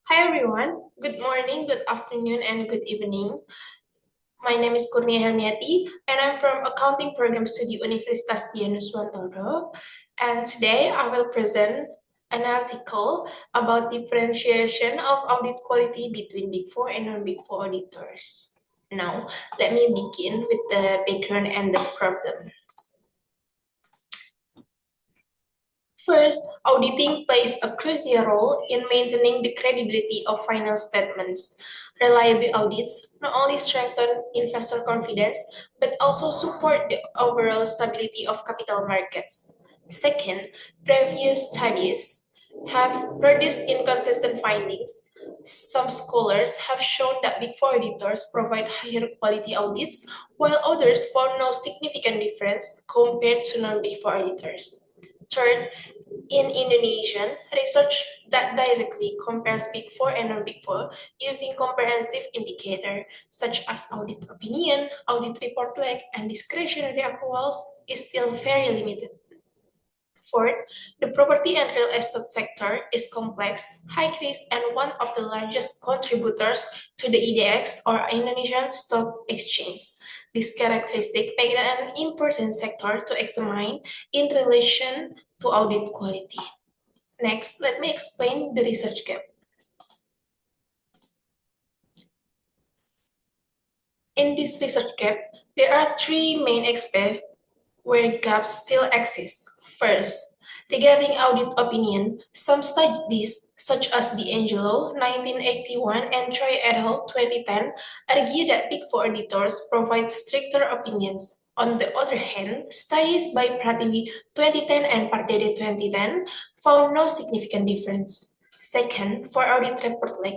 Hi everyone, good morning, good afternoon, and good evening. My name is Kurnia Helmiati, and I'm from Accounting Program Studi Universitas Dianuswantoro. And today I will present an article about differentiation of audit quality between Big Four and non-Big Four auditors. Now, let me begin with the background and the problem. First, auditing plays a crucial role in maintaining the credibility of final statements. Reliable audits not only strengthen investor confidence, but also support the overall stability of capital markets. Second, previous studies have produced inconsistent findings. Some scholars have shown that Big Four auditors provide higher quality audits, while others found no significant difference compared to non-Big Four auditors. Third, in Indonesian, research that directly compares Big Four and non-Big Four using comprehensive indicators such as audit opinion, audit report lag, and discretionary accruals is still very limited. Fourth, the property and real estate sector is complex, high risk, and one of the largest contributors to the IDX or Indonesian Stock Exchange. This characteristic make it an important sector to examine in relation to audit quality. Next, let me explain the research gap. In this research gap, there are three main aspects where gaps still exist. First, regarding audit opinion, some studies such as D'Angelo 1981 and Choi et al. 2010 argue that Big Four auditors provide stricter opinions. On the other hand, studies by Prativi 2010 and Pardede 2010 found no significant difference. Second, for audit report lag,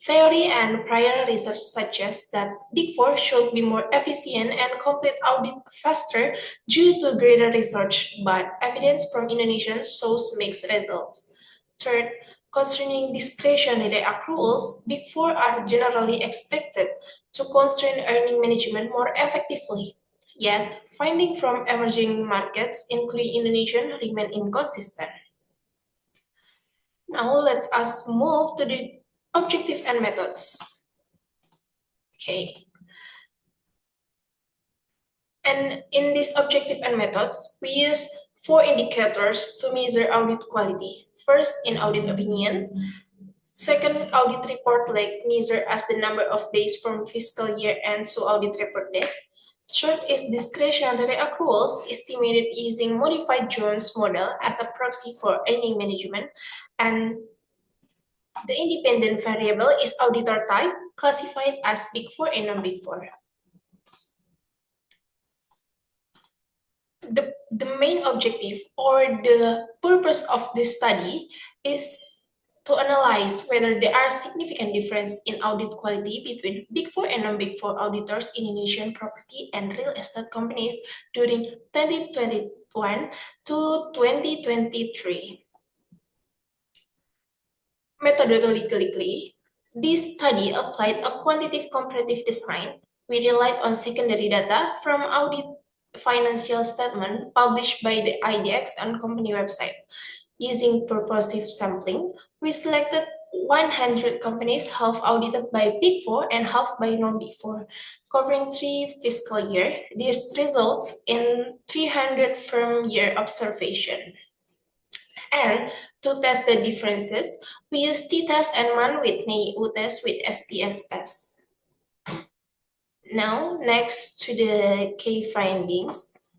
theory and prior research suggests that Big Four should be more efficient and complete audit faster due to greater research, but evidence from Indonesian shows mixed results. Third, concerning discretionary accruals, Big Four are generally expected to constrain earning management more effectively. Yet, findings from emerging markets, including Indonesian, remain inconsistent. Now let us move to the objective and methods. Okay. And in this objective and methods, we use four indicators to measure audit quality. First, in audit opinion. Second, audit report lag measured as the number of days from fiscal year end to audit report date. Third is discretionary accruals estimated using modified Jones model as a proxy for earning management. And the independent variable is auditor type, classified as Big Four and non-Big Four. The main objective or the purpose of this study is to analyze whether there are significant difference in audit quality between Big Four and non-Big Four auditors in Indonesian property and real estate companies during 2021 to 2023. Methodologically, this study applied a quantitative comparative design. We relied on secondary data from audit financial statement published by the IDX and company website. Using purposive sampling, we selected 100 companies, half audited by Big Four and half by non-Big Four, covering 3 fiscal years. This results in 300 firm year observation. And to test the differences, we use t-test and Mann-Whitney U-test with SPSS. Now, next to the key findings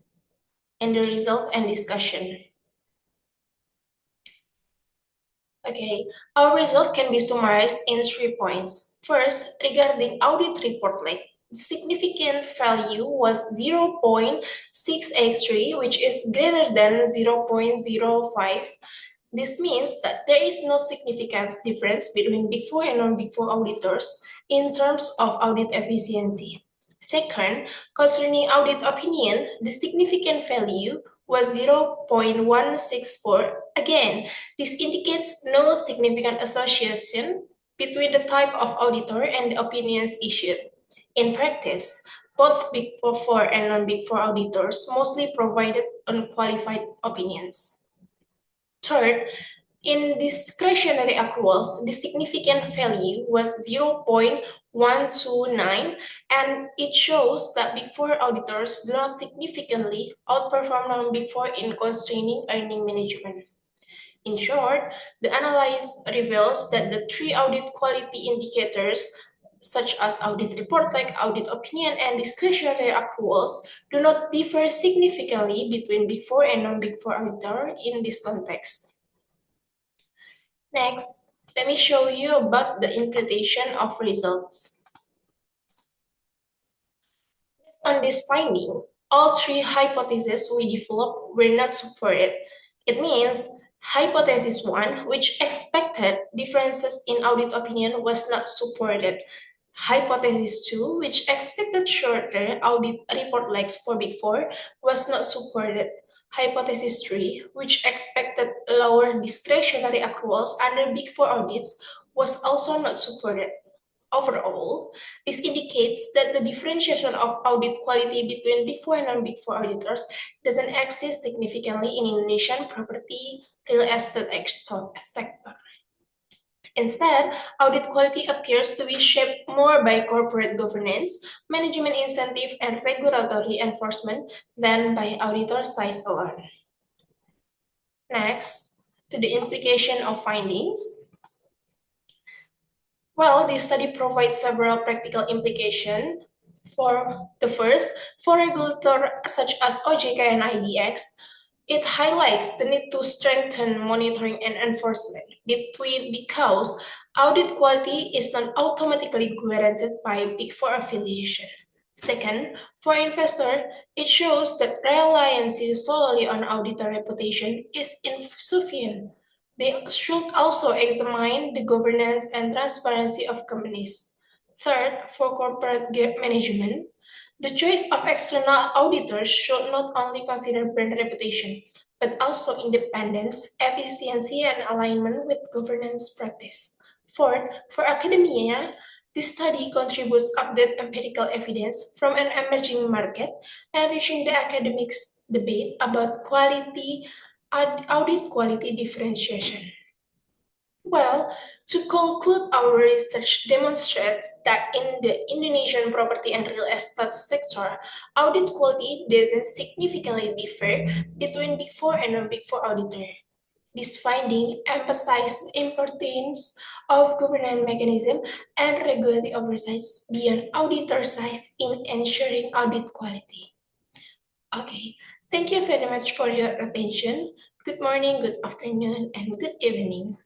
and the result and discussion. Okay, our result can be summarized in 3 points. First, regarding audit report lag, the significant value was 0.683, which is greater than 0.05. This means that there is no significant difference between Big Four and non-Big Four auditors in terms of audit efficiency. Second, concerning audit opinion, the significant value was 0.164. Again, this indicates no significant association between the type of auditor and the opinions issued. In practice, both Big Four and non-Big Four auditors mostly provided unqualified opinions. Third, In discretionary accruals, the significant value was 0.129, and it shows that Big Four auditors do not significantly outperform non-Big Four in constraining earning management. In short, the analysis reveals that the three audit quality indicators, such as audit report like audit opinion and discretionary accruals, do not differ significantly between Big Four and non-Big Four auditor in this context. Next, let me show you about the interpretation of results. Based on this finding, all three hypotheses we developed were not supported. It means hypothesis 1, which expected differences in audit opinion, was not supported. Hypothesis 2, which expected shorter audit report legs for Big Four, was not supported. Hypothesis 3, which expected lower discretionary accruals under Big Four audits, was also not supported. Overall, this indicates that the differentiation of audit quality between Big Four and non-Big Four auditors doesn't exist significantly in Indonesian property real estate sector. Instead, audit quality appears to be shaped more by corporate governance, management incentive, and regulatory enforcement than by auditor size alone. Next, to the implication of findings. Well, this study provides several practical implications. For the first, for regulators such as OJK and IDX, it highlights the need to strengthen monitoring and enforcement because audit quality is not automatically guaranteed by Big Four affiliation. Second, for investors, it shows that reliance solely on auditor reputation is insufficient. They should also examine the governance and transparency of companies. Third, for corporate management, the choice of external auditors should not only consider brand reputation, but also independence, efficiency, and alignment with governance practice. Fourth, for academia, this study contributes updated empirical evidence from an emerging market, enriching the academics debate about audit quality differentiation. Well, to conclude, our research demonstrates that in the Indonesian property and real estate sector, audit quality doesn't significantly differ between Big Four and non-Big Four auditor. This finding emphasized the importance of governance mechanism and regulatory oversights beyond auditor size in ensuring audit quality. Okay, thank you very much for your attention. Good morning, good afternoon, and good evening.